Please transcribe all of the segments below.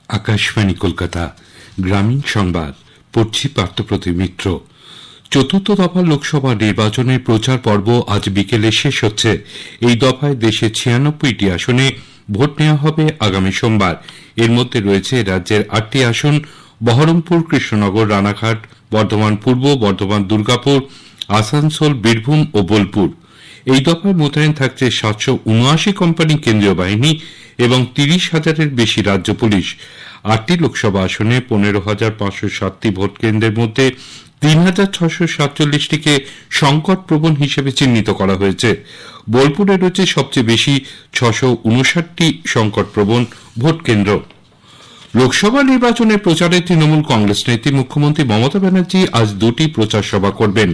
আকাশবাণী কলকাতা গ্রামীণ সংবাদ পড়ছি পার্থপ্রতিম মিত্র। চতুর্থ দফা লোকসভা নির্বাচনের প্রচার পর্ব আজ বিকেলে শেষ হচ্ছে। এই দফায় দেশের 96টি আসনে ভোট নেওয়া হবে আগামী সোমবার। এর মধ্যে রয়েছে রাজ্যের 8টি আসন: বহরমপুর, কৃষ্ণনগর, রানাঘাট, বর্ধমান পূর্ব, বর্ধমান দুর্গাপুর, আসানসোল, বীরভূম ও বোলপুর। এই দফায় মোতায়েন থাকছে 779 কোম্পানি কেন্দ্রীয় বাহিনী এবং 30,000-এর বেশি রাজ্য পুলিশ। 8টি লোকসভা আসনে 15,507টি ভোট কেন্দ্রের মধ্যে 3,647টিকে সংকটপ্রবণ হিসেবে চিহ্নিত করা হয়েছে। বোলপুরে রয়েছে সবচেয়ে বেশি 659টি সংকটপ্রবণ ভোট কেন্দ্র। লোকসভা নির্বাচনের প্রচারে তৃণমূল কংগ্রেস নেত্রী মুখ্যমন্ত্রী মমতা ব্যানার্জি আজ 2টি প্রচার সভা করবেন।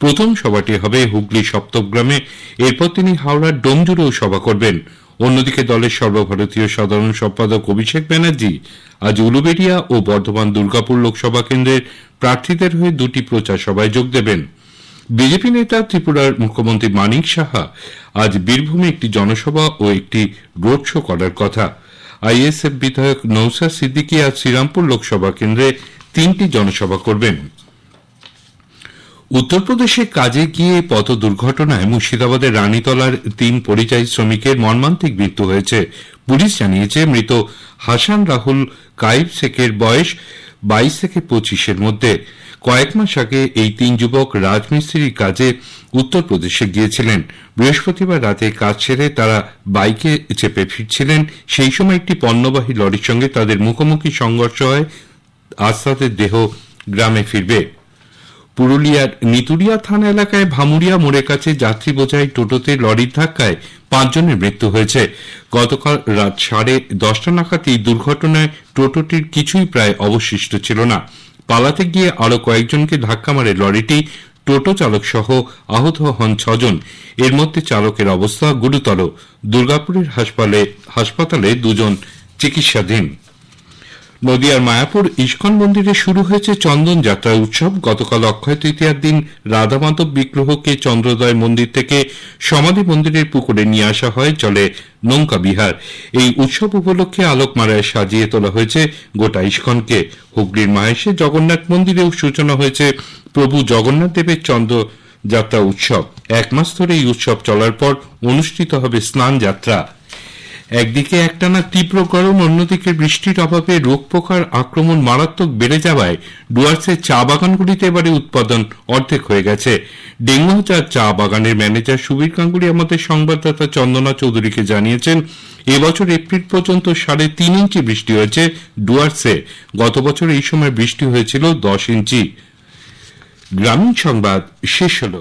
প্রথম সভাটি হবে হুগলি সপ্তগ্রামে, এরপর তিনি হাওড়ার ডোমজুড়েও সভা করবেন। অন্যদিকে দলের সর্বভারতীয় সাধারণ সম্পাদক অভিষেক ব্যানার্জি আজ উলুবেড়িয়া ও বর্ধমান দুর্গাপুর লোকসভা কেন্দ্রের প্রার্থীদের হয়ে 2টি প্রচার সভায় যোগ দেবেন। বিজেপি নেতা ত্রিপুরার মুখ্যমন্ত্রী মানিক সাহা আজ বীরভূমে একটি জনসভা ও একটি রোড শো করার কথা। আইএসএফ বিধায়ক নওশাদ সিদ্দিকী আজ শ্রীরামপুর লোকসভা কেন্দ্রে 3টি জনসভা করবেন। উত্তরপ্রদেশে কাজে গিয়ে পথ দুর্ঘটনায় মুর্শিদাবাদের রানীতলার 3 পরিযায়ী শ্রমিকের মর্মান্তিক মৃত্যু হয়েছে। পুলিশ জানিয়েছে মৃত হাসান রাহুল কাইব শেখের বয়স 22 থেকে 25-এর মধ্যে। কয়েক মাস আগে এই 3 যুবক রাজমিস্ত্রির কাজে উত্তরপ্রদেশে গিয়েছিলেন। বৃহস্পতিবার রাতে কাজ সেরে তারা বাইকে চেপে ফিরছিলেন। সেই সময় একটি পণ্যবাহী লরির সঙ্গে তাদের মুখোমুখি সংঘর্ষ হয়। আজ তাদের দেহ গ্রামে ফিরবে। পুরুলিয়ার নিতুড়িয়া থানা এলাকায় ভামুরিয়া মোড়ের কাছে যাত্রী বোঝাই টোটোতে লরির ধাক্কায় 5 জনের মৃত্যু হয়েছে। গতকাল রাত 10:30 নাগাদ এই দুর্ঘটনায় টোটোটির কিছুই প্রায় অবশিষ্ট ছিল না। পালাতে গিয়ে আরো কয়েকজনকে ধাক্কা মারে লরিটি। টোটো চালক সহ আহত হন 6 জন। এর মধ্যে চালকের অবস্থা গুরুতর। দুর্গাপুরের হাসপাতালে 2 জন চিকিৎসাধীন। নদিয়ার মায়াপুর ইস্কন মন্দিরে শুরু হয়েছে চন্দন যাত্রা উৎসব। গতকাল অক্ষয় তৃতীয়ার দিন রাধা মাধব বিগ্রহকে চন্দ্রোদয় মন্দির থেকে সমাধি মন্দিরের পুকুরে নিয়ে আসা হয়। চলে নৌকা বিহার। এই উৎসব উপলক্ষে আলোকমালায় সাজিয়ে তোলা হয়েছে গোটা ইস্কনকে। হুগলির মাহেশে জগন্নাথ মন্দিরেও সূচনা হয়েছে প্রভু জগন্নাথ দেবের চন্দ্র যাত্রা উৎসব। 1 মাস ধরে এই উৎসব চলার পর অনুষ্ঠিত হবে স্নান যাত্রা। একদিকে একটানা তীব্র গরম, অন্যদিকে বৃষ্টির অভাবে রোগ পোকার আক্রমণ মারাত্মক বেড়ে যাওয়ায় ডুয়ার্সের চা বাগানগুলিতে এবারে উৎপাদন অর্ধেক হয়ে গেছে। ডেঙ্গুহাজার চা বাগানের ম্যানেজার সুবীর গাঙ্গুলি আমাদের সংবাদদাতা চন্দনা চৌধুরীকে জানিয়েছেন, এবছর এপ্রিল পর্যন্ত 3.5 ইঞ্চি বৃষ্টি হয়েছে ডুয়ার্সে। গত বছর এই সময় বৃষ্টি হয়েছিল 10 ইঞ্চি। গ্রামীণ সংবাদ শেষ হল।